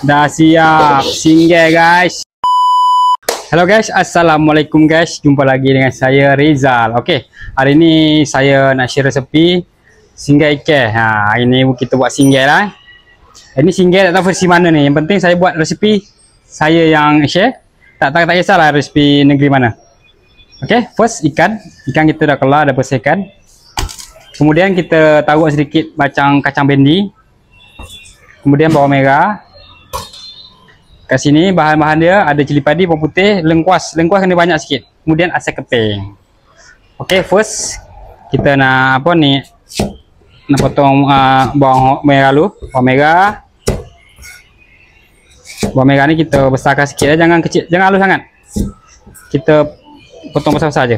Dah siap singgah guys. Hello guys, assalamualaikum guys. Jumpa lagi dengan saya Rizal. Okey, hari ni saya nak share resepi singgah ikan. Hari ni kita buat singgah lah. Ini singgah tak tahu versi mana ni. Yang penting saya buat resepi saya yang share. Tak kisahlah resepi negeri mana. Okey, first ikan kita dah kelar, dah bersihkan. Kemudian kita taruh sedikit kacang bendi. Kemudian bawang merah. Kat sini bahan-bahan dia ada cili padi, bawang putih, lengkuas kena banyak sikit. Kemudian asam keping. Okey, first kita nak nak potong bawang merah dulu. Bawang merah ni kita besarkan sikit, jangan kecil, jangan halus sangat. Kita potong besar-besar aje.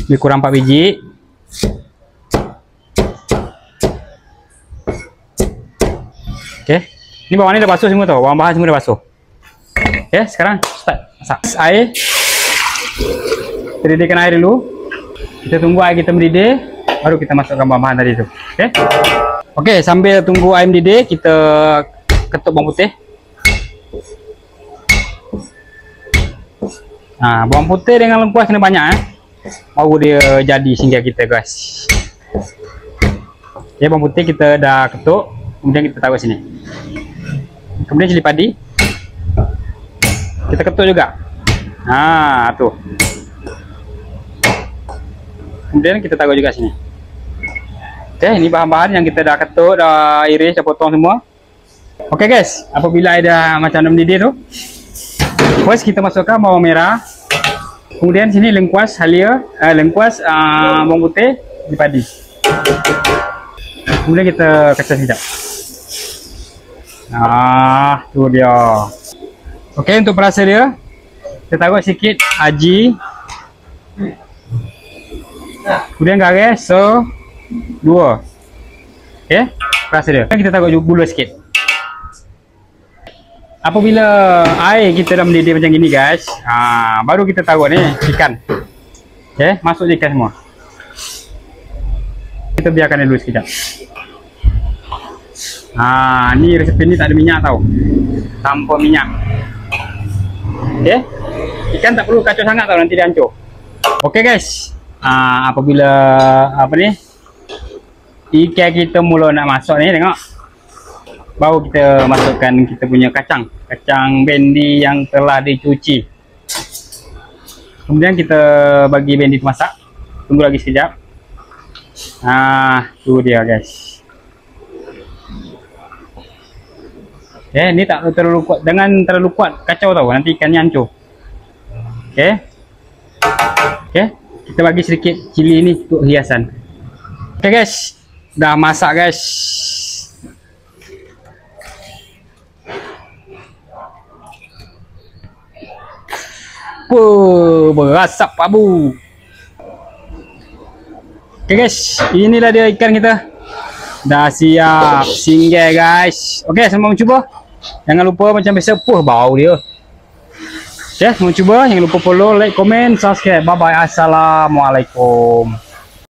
Lebih kurang 4 biji. Okey, ni bawang ni dah basuh semua tau, bahan-bahan semua dah basuh. Okey, sekarang start masak. Air, kita didihkan air dulu. Kita tunggu air kita mendidih, baru kita masukkan bahan-bahan tadi tu. Okey. Okey, sambil tunggu air mendidih, kita ketuk bawang putih. Bawang putih dengan lengkuas kena banyak baru dia jadi singgah kita guys. Okey, bawang putih kita dah ketuk, kemudian kita taruh sini. Kemudian cili padi kita ketuk juga. Tu. Kemudian kita taruh juga sini. Okey, ini bahan-bahan yang kita dah ketuk, dah iris, dah potong semua. Okey guys, apabila air dah macam dah mendidih tu, first kita masukkan bawang merah. Kemudian sini lengkuas halia, bawang putih, cili padi. Kemudian kita kacau sekejap. Tu dia. Okey, untuk perasa dia, kita taruh sikit aji. Kemudian garam 2. Okey, perasa dia. Kita taruh gula sikit. Apabila air kita dah mendidih macam gini guys, baru kita taruh ni ikan. Okey, masuk ikan semua. Kita biarkan dia dulu sekejap. Ni resepi ni tak ada minyak tau, tanpa minyak. Okey, ikan tak perlu kacau sangat tau, nanti dia hancur. Okey guys, apabila ikan kita mula nak masuk ni, tengok, baru kita masukkan kita punya kacang bendi yang telah dicuci. Kemudian kita bagi bendi masak. Tunggu lagi sekejap. Tu dia guys. Ni tak terlalu kuat, jangan terlalu kuat kacau tau, nanti ikannya hancur. Okey, kita bagi sedikit cili ni untuk hiasan. Okey guys, dah masak guys. Berasap abu. Okey guys, inilah dia ikan kita. Dah siap singgah guys. Okey, selamat mencuba. Jangan lupa macam biasa, bau dia. Okey, mau cuba, jangan lupa follow, like, komen, subscribe. Bye bye. Assalamualaikum.